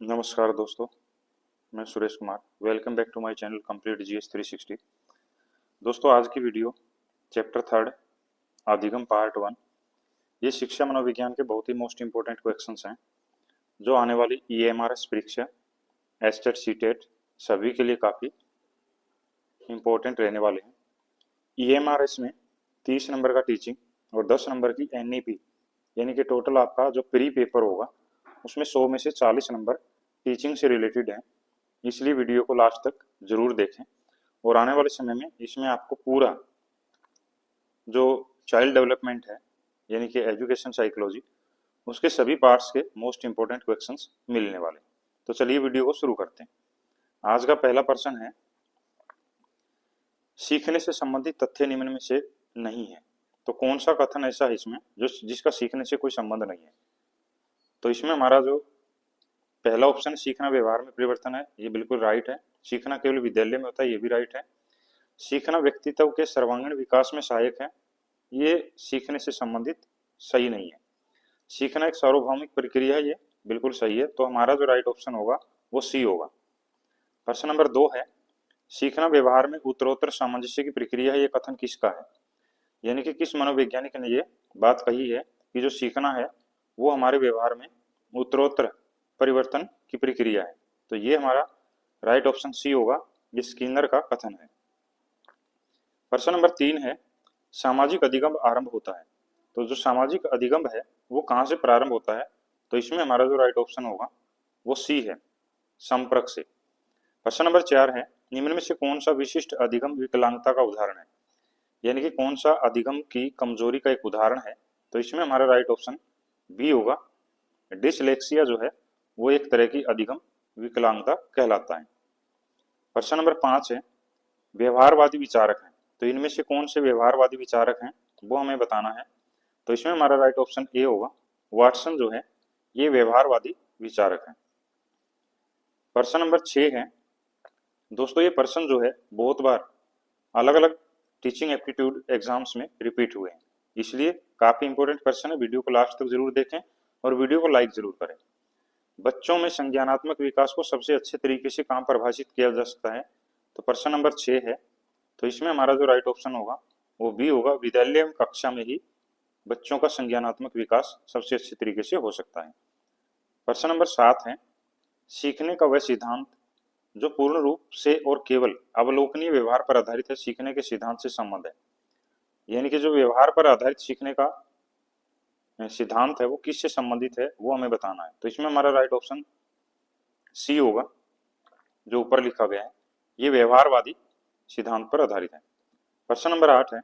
नमस्कार दोस्तों, मैं Suresh Kumar. Welcome back to my channel complete GS 360। दोस्तों, आज की वीडियो चैप्टर थर्ड अधिगम पार्ट वन। ये शिक्षा मनोविज्ञान के बहुत ही मोस्ट इंपोर्टेंट क्वेश्चंस हैं जो आने वाली ईएमआरएस परीक्षा, एस्टेट, सीटेट सभी के लिए काफ़ी इंपॉर्टेंट रहने वाले हैं। ईएमआरएस में 30 नंबर का टीचिंग और 10 नंबर की एनईपी, यानी कि टोटल आपका जो प्री पेपर होगा उसमें 100 में से 40 नंबर टीचिंग से रिलेटेड हैं। इसलिए वीडियो को लास्ट तक जरूर देखें और आने वाले समय में इसमें आपको पूरा जो चाइल्ड डेवलपमेंट है, यानी कि एजुकेशन साइकोलॉजी, उसके सभी पार्ट्स के मोस्ट इंपोर्टेंट क्वेश्चंस मिलने वाले। तो चलिए वीडियो को शुरू करते हैं। आज का पहला प्रश्न है, सीखने से संबंधित तथ्य निम्न में से नहीं है। तो कौन सा कथन ऐसा है इसमें जो जिसका सीखने से कोई संबंध नहीं है? तो इसमें हमारा जो पहला ऑप्शन, सीखना व्यवहार में परिवर्तन है, ये बिल्कुल राइट है। सीखना केवल विद्यालय में होता है, ये भी राइट है। सीखना व्यक्तित्व के सर्वांगीण विकास में सहायक है, ये सीखने से संबंधित सही नहीं है। सीखना एक सार्वभौमिक प्रक्रिया है, ये बिल्कुल सही है। तो हमारा जो राइट ऑप्शन होगा वो सी होगा। प्रश्न नंबर 2 है, सीखना व्यवहार में उत्तरोत्तर सामंजस्य की प्रक्रिया है, ये कथन किसका है? यानी कि किस मनोवैज्ञानिक ने ये बात कही है कि जो सीखना है वो हमारे व्यवहार में उत्तरोत्तर परिवर्तन की प्रक्रिया है? तो ये हमारा राइट ऑप्शन सी होगा, ये स्किनर का कथन है। प्रश्न नंबर 3 है, सामाजिक अधिगम आरंभ होता है। तो जो सामाजिक अधिगम है वो कहाँ से प्रारंभ होता है? तो इसमें हमारा जो राइट ऑप्शन होगा वो सी है, संपर्क से। प्रश्न नंबर 4 है, निम्न में से कौन सा विशिष्ट अधिगम विकलांगता का उदाहरण है? यानी कि कौन सा अधिगम की कमजोरी का एक उदाहरण है? तो इसमें हमारा राइट ऑप्शन बी होगा, डिसलेक्सिया जो है वो एक तरह की अधिगम विकलांगता कहलाता है। प्रश्न नंबर 5 है, व्यवहारवादी विचारक हैं। तो इनमें से कौन से व्यवहारवादी विचारक हैं वो हमें बताना है। तो इसमें हमारा राइट ऑप्शन ए होगा, वाटसन जो है ये व्यवहारवादी विचारक है। प्रश्न नंबर 6 है, दोस्तों ये प्रश्न जो है बहुत बार अलग अलग टीचिंग एप्टीट्यूड एग्जाम्स में रिपीट हुए हैं, इसलिए काफी इंपॉर्टेंट क्वेश्चन है। वीडियो को लास्ट तक जरूर देखें और वीडियो को लाइक जरूर करें। बच्चों में संज्ञानात्मक विकास को सबसे अच्छे तरीके से कहाँ परिभाषित किया जा सकता है? तो प्रश्न नंबर 6 है, तो इसमें हमारा जो राइट ऑप्शन होगा वो बी होगा, विद्यालय में कक्षा में ही बच्चों का संज्ञानात्मक विकास सबसे अच्छे तरीके से हो सकता है। प्रश्न नंबर 7 है, सीखने का वह सिद्धांत जो पूर्ण रूप से और केवल अवलोकनीय व्यवहार पर आधारित है, सीखने के सिद्धांत से संबंध है। यानी कि जो व्यवहार पर आधारित सीखने का सिद्धांत है वो किससे संबंधित है वो हमें बताना है। तो इसमें हमारा राइट ऑप्शन सी होगा, जो ऊपर लिखा गया है, ये व्यवहारवादी सिद्धांत पर आधारित है। प्रश्न नंबर 8 है,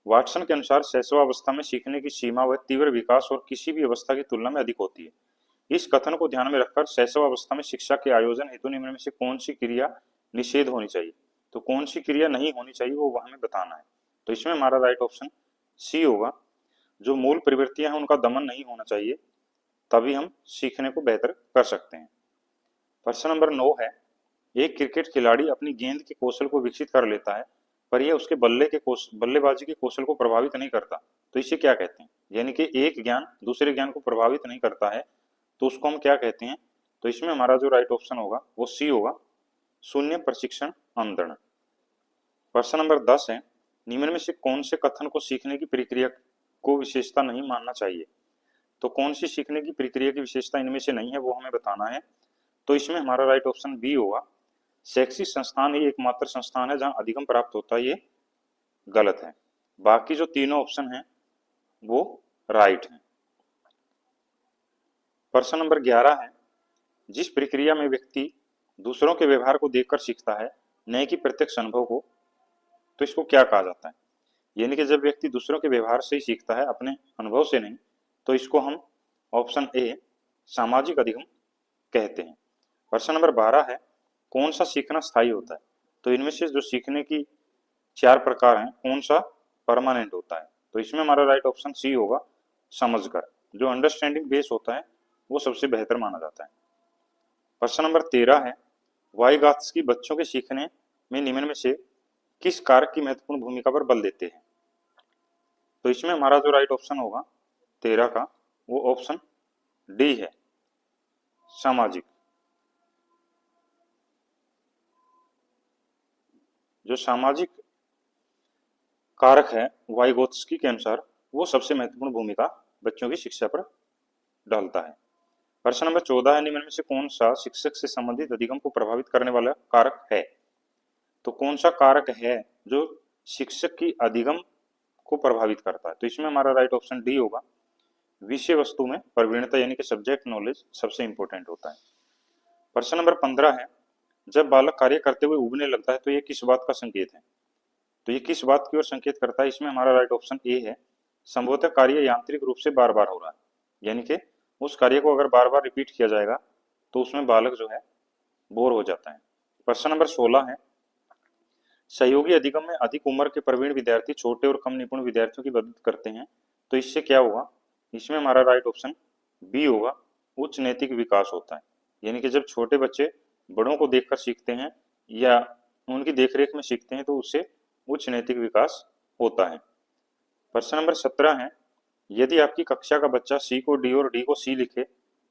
वाटसन के अनुसार शैशवावस्था में सीखने की सीमा व तीव्र विकास और किसी भी अवस्था की तुलना में अधिक होती है। इस कथन को ध्यान में रखकर शैशवावस्था में शिक्षा के आयोजन हेतु निम्न में से कौन सी क्रिया निषेध होनी चाहिए? तो कौन सी क्रिया नहीं होनी चाहिए वो हमें बताना है। तो इसमें हमारा राइट ऑप्शन सी होगा, जो मूल प्रवृत्तियां हैं उनका दमन नहीं होना चाहिए, तभी हम सीखने को बेहतर कर सकते हैं। प्रश्न नंबर 9 है, एक क्रिकेट खिलाड़ी अपनी गेंद के कौशल को विकसित कर लेता है पर यह उसके बल्लेबाजी के कौशल को प्रभावित नहीं करता। तो इसे क्या कहते हैं? यानी कि एक ज्ञान दूसरे ज्ञान को प्रभावित नहीं करता है, तो उसको हम क्या कहते हैं? तो इसमें हमारा जो राइट ऑप्शन होगा वो सी होगा, शून्य प्रशिक्षण आंदोलन। प्रश्न नंबर 10 है, निम्न में से कौन से कथन को सीखने की प्रक्रिया को विशेषता नहीं मानना चाहिए? तो कौन सी सीखने की प्रक्रिया की विशेषता इनमें से नहीं है वो हमें बताना है। तो इसमें हमारा राइट ऑप्शन बी होगा, शैक्षिक संस्थान ही एकमात्र संस्थान है जहां अधिगम प्राप्त होता है, ये गलत है। बाकी जो तीनों ऑप्शन हैं वो राइट है। प्रश्न नंबर 11 है, जिस प्रक्रिया में व्यक्ति दूसरों के व्यवहार को देखकर सीखता है न कि प्रत्यक्ष अनुभव को, तो इसको क्या कहा जाता है? यानी कि जब व्यक्ति दूसरों के व्यवहार से ही सीखता है, अपने अनुभव से नहीं, तो इसको हम ऑप्शन ए सामाजिक अधिगम कहते हैं। प्रश्न नंबर 12 है, कौन सा सीखना स्थायी होता है? तो इनमें से जो सीखने की 4 प्रकार हैं, कौन सा परमानेंट होता है? तो इसमें हमारा राइट ऑप्शन सी होगा, समझकर। जो अंडरस्टैंडिंग बेस होता है वो सबसे बेहतर माना जाता है। प्रश्न नंबर 13 है, वाइगात्स्की बच्चों के सीखने में निम्न में से किस कारक की महत्वपूर्ण भूमिका पर बल देते हैं? तो इसमें हमारा जो राइट ऑप्शन होगा 13 का वो ऑप्शन डी है, सामाजिक। जो सामाजिक कारक है वाइगोत्स्की के अनुसार वो सबसे महत्वपूर्ण भूमिका बच्चों की शिक्षा पर डालता है। प्रश्न नंबर 14 है, निम्न में से कौन सा शिक्षक से संबंधित अधिगम को प्रभावित करने वाला कारक है? तो कौन सा कारक है जो शिक्षक की अधिगम को प्रभावित करता है? तो इसमें हमारा राइट ऑप्शन डी होगा, विषय वस्तु में प्रवीणता यानी कि सब्जेक्ट नॉलेज सबसे इंपॉर्टेंट होता है। प्रश्न नंबर 15 है, जब बालक कार्य करते हुए उबने लगता है तो यह किस बात का संकेत है? तो ये किस बात की ओर संकेत करता है? इसमें हमारा राइट ऑप्शन ए है, संभवतः कार्य यांत्रिक रूप से बार बार हो रहा है, यानी कि उस कार्य को अगर बार बार रिपीट किया जाएगा तो उसमें बालक जो है बोर हो जाता है। प्रश्न नंबर 16 है, सहयोगी अधिगम में अधिक उम्र के प्रवीण विद्यार्थी छोटे और कम निपुण विद्यार्थियों की मदद करते हैं, तो इससे क्या होगा? इसमें हमारा राइट ऑप्शन बी होगा, उच्च नैतिक विकास होता है। यानी कि जब छोटे बच्चे बड़ों को देखकर सीखते हैं या उनकी देखरेख में सीखते हैं तो उससे उच्च नैतिक विकास होता है। प्रश्न नंबर 17 है, यदि आपकी कक्षा का बच्चा सी को डी और डी को सी लिखे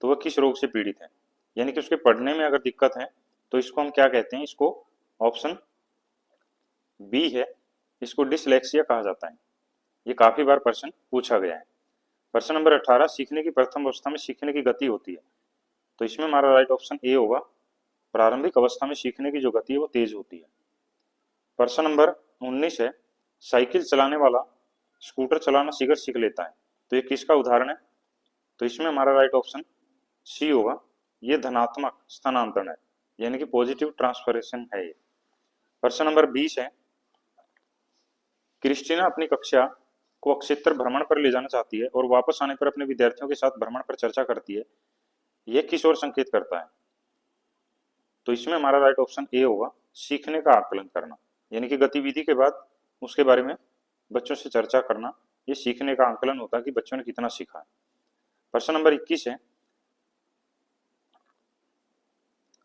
तो वह किस रोग से पीड़ित है? यानी कि उसके पढ़ने में अगर दिक्कत है तो इसको हम क्या कहते हैं? इसको ऑप्शन बी है, इसको डिसलेक्सिया कहा जाता है। ये काफी बार प्रश्न पूछा गया है। प्रश्न नंबर 18, सीखने की प्रथम अवस्था में सीखने की गति होती है, तो इसमें हमारा राइट ऑप्शन ए होगा, प्रारंभिक अवस्था में सीखने की जो गति है वो तेज होती है। प्रश्न नंबर 19 है, साइकिल चलाने वाला स्कूटर चलाना शीघ्र सीख लेता है, तो ये किसका उदाहरण है? तो इसमें हमारा राइट ऑप्शन सी होगा, ये धनात्मक स्थानांतरण है, यानी कि पॉजिटिव ट्रांसफरेशन है ये। प्रश्न नंबर 20 है, क्रिस्टीना अपनी कक्षा को अक्षेत्र भ्रमण पर ले जाना चाहती है और वापस आने पर अपने विद्यार्थियों के साथ भ्रमण पर चर्चा करती है, यह किस ओर संकेत करता है? तो इसमें हमारा राइट ऑप्शन ए होगा, सीखने का आकलन करना, यानी कि गतिविधि के बाद उसके बारे में बच्चों से चर्चा करना, ये सीखने का आकलन होता है कि बच्चों ने कितना सीखा है। प्रश्न नंबर 21 है,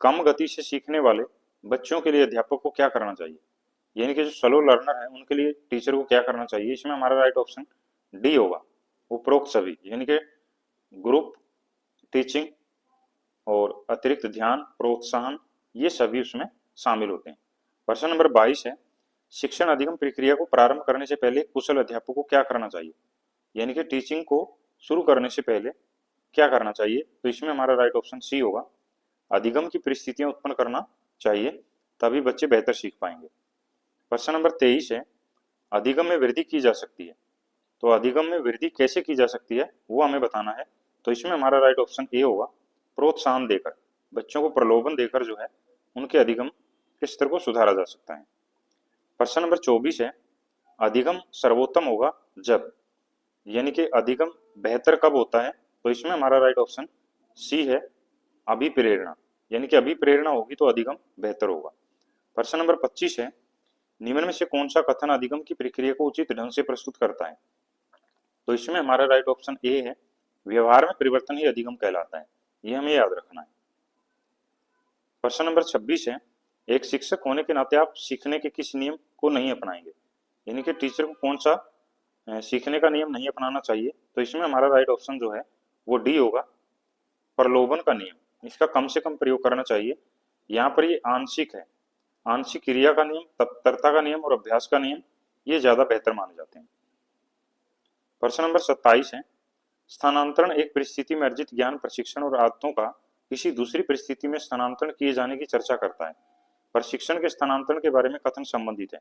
कम गति से सीखने वाले बच्चों के लिए अध्यापक को क्या करना चाहिए? यानी कि जो स्लो लर्नर है उनके लिए टीचर को क्या करना चाहिए? इसमें हमारा राइट ऑप्शन डी होगा, उपरोक्त सभी, यानी कि ग्रुप टीचिंग और अतिरिक्त ध्यान, प्रोत्साहन, ये सभी उसमें शामिल होते हैं। प्रश्न नंबर 22 है, शिक्षण अधिगम प्रक्रिया को प्रारंभ करने से पहले कुशल अध्यापक को क्या करना चाहिए? यानी कि टीचिंग को शुरू करने से पहले क्या करना चाहिए? तो इसमें हमारा राइट ऑप्शन सी होगा, अधिगम की परिस्थितियां उत्पन्न करना चाहिए, तभी बच्चे बेहतर सीख पाएंगे। प्रश्न नंबर 23 है, अधिगम में वृद्धि की जा सकती है, तो अधिगम में वृद्धि कैसे की जा सकती है वो हमें बताना है। तो इसमें हमारा राइट ऑप्शन ए होगा, प्रोत्साहन देकर, बच्चों को प्रलोभन देकर जो है उनके अधिगम के स्तर को सुधारा जा सकता है। प्रश्न नंबर 24 है, अधिगम सर्वोत्तम होगा जब, यानी कि अधिगम बेहतर कब होता है? तो इसमें हमारा राइट ऑप्शन सी है, अभिप्रेरणा, यानी कि अभिप्रेरणा होगी तो अधिगम बेहतर होगा। प्रश्न नंबर 25 है, निम्न में से कौन सा कथन अधिगम की प्रक्रिया को उचित ढंग से प्रस्तुत करता है? तो इसमें हमारा राइट ऑप्शन ए है, व्यवहार में परिवर्तन ही अधिगम कहलाता है, ये हमें याद रखना है। प्रश्न नंबर 26 है, एक शिक्षक होने के नाते आप सीखने के किस नियम को नहीं अपनाएंगे? यानी कि टीचर को कौन सा सीखने का नियम नहीं अपनाना चाहिए? तो इसमें हमारा राइट ऑप्शन जो है वो डी होगा, प्रलोभन का नियम, इसका कम से कम प्रयोग करना चाहिए। यहाँ पर ये आंशिक है, आंशिक क्रिया का नियम, तत्परता का नियम और अभ्यास का नियम ये ज्यादा बेहतर माने जाते हैं। प्रश्न नंबर 27 है, स्थानांतरण एक परिस्थिति में अर्जित ज्ञान, प्रशिक्षण और आदतों का किसी दूसरी परिस्थिति में स्थानांतरण किए जाने की चर्चा करता है। प्रशिक्षण के स्थानांतरण के बारे में कथन संबंधित है,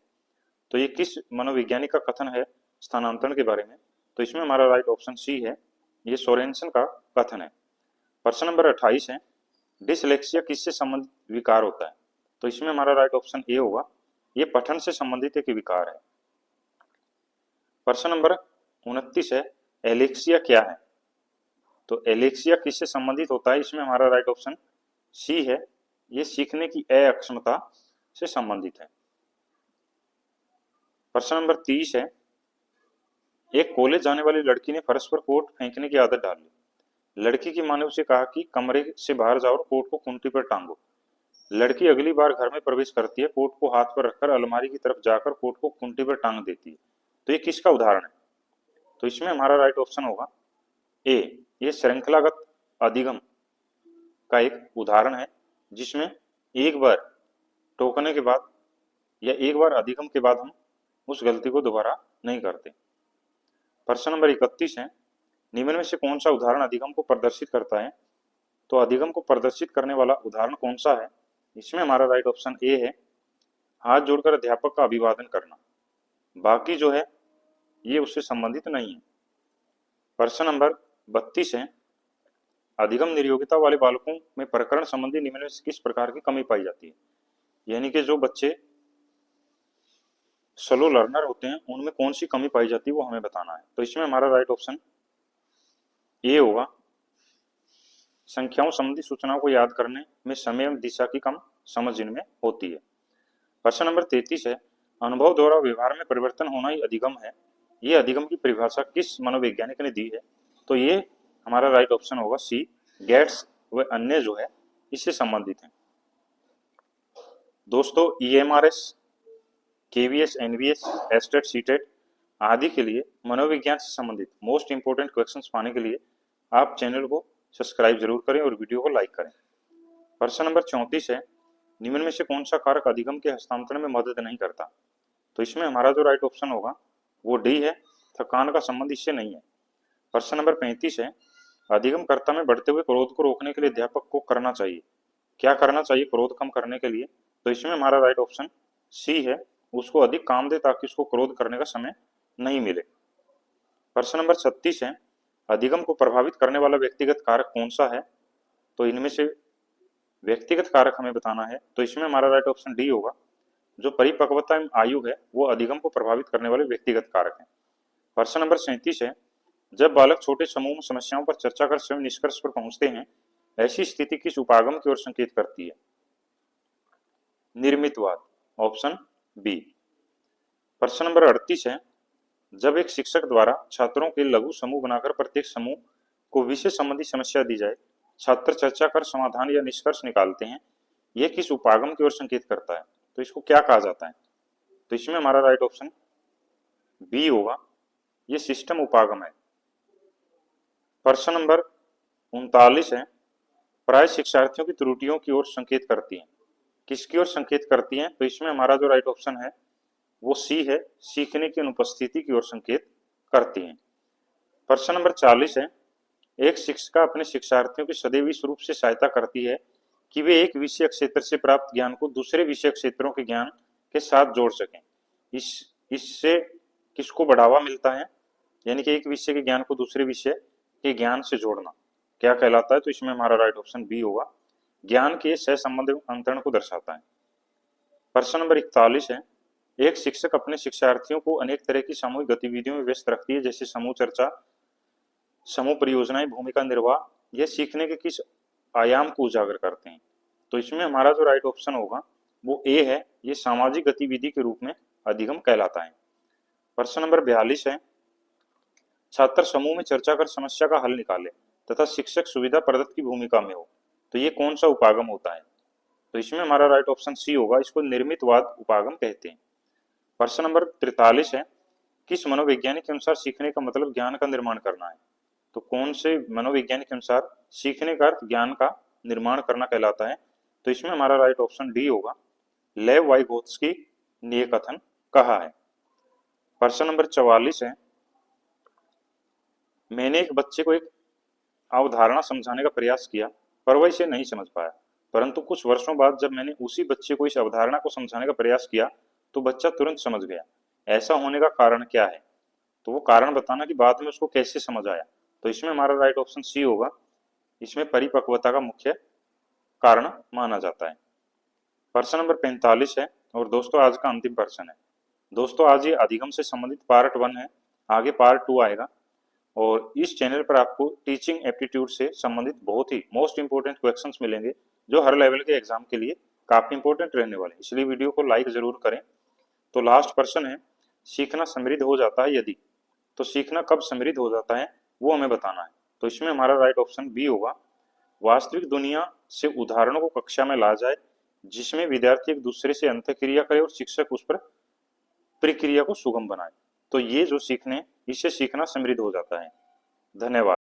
तो ये किस मनोवैज्ञानिक का कथन है स्थानांतरण के बारे में? तो इसमें हमारा राइट ऑप्शन सी है, ये सोरेनसन का कथन है। प्रश्न नंबर 28 है, डिसलेक्सिया किससे संबंधित विकार होता है? तो इसमें हमारा राइट ऑप्शन ए होगा, ये पठन से संबंधित एक विकार है। प्रश्न नंबर 29 है, एलेक्सिया क्या है? तो एलेक्सिया किससे संबंधित होता है? इसमें हमारा राइट ऑप्शन सी है, ये सीखने की अक्षमता से संबंधित है। प्रश्न नंबर 30 है, एक कॉलेज जाने वाली लड़की ने फर्श पर कोट फेंकने की आदत डाल ली। लड़की की मां ने उसे कहा कि कमरे से बाहर जाओ और कोट को खूंटी पर टांगो। लड़की अगली बार घर में प्रवेश करती है, कोट को हाथ पर रखकर अलमारी की तरफ जाकर कोट को खूंटी पर टांग देती है, तो ये किसका उदाहरण है? तो इसमें हमारा राइट ऑप्शन होगा ए, ये श्रृंखलागत अधिगम का एक उदाहरण है, जिसमें एक बार टोकने के बाद या एक बार अधिगम के बाद हम उस गलती को दोबारा नहीं करते। प्रश्न नंबर 31 है, निम्न में से कौन सा उदाहरण अधिगम को प्रदर्शित करता है? तो अधिगम को प्रदर्शित करने वाला उदाहरण कौन सा है? इसमें हमारा राइट ऑप्शन ए है, हाथ जोड़कर अध्यापक का अभिवादन करना। बाकी जो है ये उससे संबंधित नहीं है। प्रश्न नंबर 32 है, अधिगम निर्योग्यता वाले बालकों में प्रकरण संबंधी निम्न में से किस प्रकार की कमी पाई जाती है? यानी कि जो बच्चे स्लो लर्नर होते हैं उनमें कौन सी कमी पाई जाती है वो हमें बताना है। तो इसमें हमारा राइट ऑप्शन ए होगा, संख्याओं संबंधी सूचनाओं को याद करने में समय एवं दिशा की कम समझ इनमें होती है। प्रश्न नंबर 33 है, अनुभव द्वारा व्यवहार में परिवर्तन होना ही अधिगम है। ये अधिगम की परिभाषा किस मनोवैज्ञानिक ने दी है? तो ये हमारा राइट ऑप्शन होगा सी, गेट्स व अन्य जो है इससे संबंधित है। दोस्तों EMRS, KVS, NVS, estate, CTET आदि के लिए मनोविज्ञान से संबंधित मोस्ट इंपोर्टेंट क्वेश्चंस पाने के लिए आप चैनल को सब्सक्राइब जरूर करें और वीडियो को लाइक करें। प्रश्न नंबर 34 है, निम्न में से कौन सा कारक अधिगम के हस्तांतरण में मदद नहीं करता? तो इसमें हमारा जो राइट ऑप्शन होगा वो डी है, थकान का संबंध इससे नहीं है। प्रश्न नंबर 35 है, अधिगमकर्ता में बढ़ते हुए क्रोध को रोकने के लिए अध्यापक को करना चाहिए। क्या करना चाहिए क्रोध कम करने के लिए? तो इसमें हमारा राइट ऑप्शन सी है, उसको अधिक काम दे ताकि उसको क्रोध करने का समय नहीं मिले। प्रश्न नंबर 36 है, अधिगम को प्रभावित करने वाला व्यक्तिगत कारक कौन सा है? तो इनमें से व्यक्तिगत कारक हमें बताना है। तो इसमें हमारा राइट ऑप्शन डी होगा, जो परिपक्वता एवं आयु है वो अधिगम को प्रभावित करने वाले व्यक्तिगत कारक हैं। प्रश्न नंबर 37 है, जब बालक छोटे समूह में समस्याओं पर चर्चा कर स्वयं निष्कर्ष पर पहुंचते हैं, ऐसी स्थिति किस उपागम की ओर संकेत करती है? निर्मितवाद, ऑप्शन बी। प्रश्न नंबर 38 है, जब एक शिक्षक द्वारा छात्रों के लघु समूह बनाकर प्रत्येक समूह को विषय संबंधी समस्या दी जाए, छात्र चर्चा कर समाधान या निष्कर्ष निकालते हैं, यह किस उपागम की ओर संकेत करता है? तो इसको क्या कहा जाता है? तो इसमें हमारा राइट ऑप्शन बी होगा, यह सिस्टम उपागम है। प्रश्न नंबर 39 है, प्राय शिक्षार्थियों की त्रुटियों की ओर संकेत करती है। किसकी ओर संकेत करती हैं? तो इसमें हमारा जो राइट ऑप्शन है वो सी है, सीखने की अनुपस्थिति की ओर संकेत करती हैं। प्रश्न नंबर 40 है, एक शिक्षिका अपने शिक्षार्थियों की सदैव इस रूप से सहायता करती है कि वे एक विषय क्षेत्र से प्राप्त ज्ञान को दूसरे विषय क्षेत्रों के ज्ञान के साथ जोड़ सकें। इससे किसको बढ़ावा मिलता है? यानी कि एक विषय के ज्ञान को दूसरे विषय के ज्ञान से जोड़ना क्या कहलाता है? तो इसमें हमारा राइट ऑप्शन बी होगा, ज्ञान के सहसंबंध अंतरण को दर्शाता है। प्रश्न नंबर 41 है, एक शिक्षक अपने शिक्षार्थियों को अनेक तरह की सामूहिक गतिविधियों में व्यस्त रखती है, जैसे समूह चर्चा, समूह परियोजनाएं, भूमिका निर्वाह। यह सीखने के किस आयाम को उजागर करते हैं? तो इसमें हमारा जो राइट ऑप्शन होगा वो ए है, ये सामाजिक गतिविधि के रूप में अधिगम कहलाता है। प्रश्न नंबर 42 है, छात्र समूह में चर्चा कर समस्या का हल निकाले तथा शिक्षक सुविधा प्रदत्त की भूमिका में हो, तो ये कौन सा उपागम होता है? तो इसमें हमारा राइट ऑप्शन सी होगा, इसको निर्मितवाद उपागम कहते हैं। प्रश्न नंबर 43 है, किस मनोवैज्ञानिक के अनुसार सीखने का मतलब ज्ञान का निर्माण करना है? तो कौन से मनोवैज्ञानिक के अनुसार सीखने का अर्थ ज्ञान का निर्माण करना कहलाता है? तो इसमें हमारा राइट ऑप्शन डी होगा, लेव वाइगोत्स्की ने यह कथन कहा है। प्रश्न नंबर 44 है, मैंने एक बच्चे को एक अवधारणा समझाने का प्रयास किया पर वह इसे नहीं समझ पाया, परंतु कुछ वर्षों बाद जब मैंने उसी बच्चे को इस अवधारणा को समझाने का प्रयास किया तो बच्चा तुरंत समझ गया। ऐसा होने का कारण क्या है? तो वो कारण बताना कि बाद में उसको कैसे समझ आया। तो इसमें हमारा राइट ऑप्शन सी होगा, इसमें परिपक्वता का मुख्य कारण माना जाता है। प्रश्न नंबर 45 है और दोस्तों आज का अंतिम प्रश्न है। दोस्तों आज ये अधिगम से संबंधित पार्ट 1 है, आगे पार्ट 2 आएगा और इस चैनल पर आपको टीचिंग एप्टीट्यूड से संबंधित बहुत ही मोस्ट इंपोर्टेंट क्वेश्चंस मिलेंगे जो हर लेवल के एग्जाम के लिए काफी इंपोर्टेंट रहने वाले हैं, इसलिए वीडियो को लाइक जरूर करें। तो लास्ट प्रश्न है, सीखना समृद्ध हो जाता है यदि, तो सीखना कब समृद्ध हो जाता है वो हमें बताना है। तो इसमें हमारा राइट ऑप्शन बी होगा, वास्तविक दुनिया से उदाहरणों को कक्षा में ला जाए जिसमें विद्यार्थी एक दूसरे से अंतःक्रिया करे और शिक्षक उस पर प्रक्रिया को सुगम बनाए, तो ये जो सीखने इससे सीखना समृद्ध हो जाता है। धन्यवाद।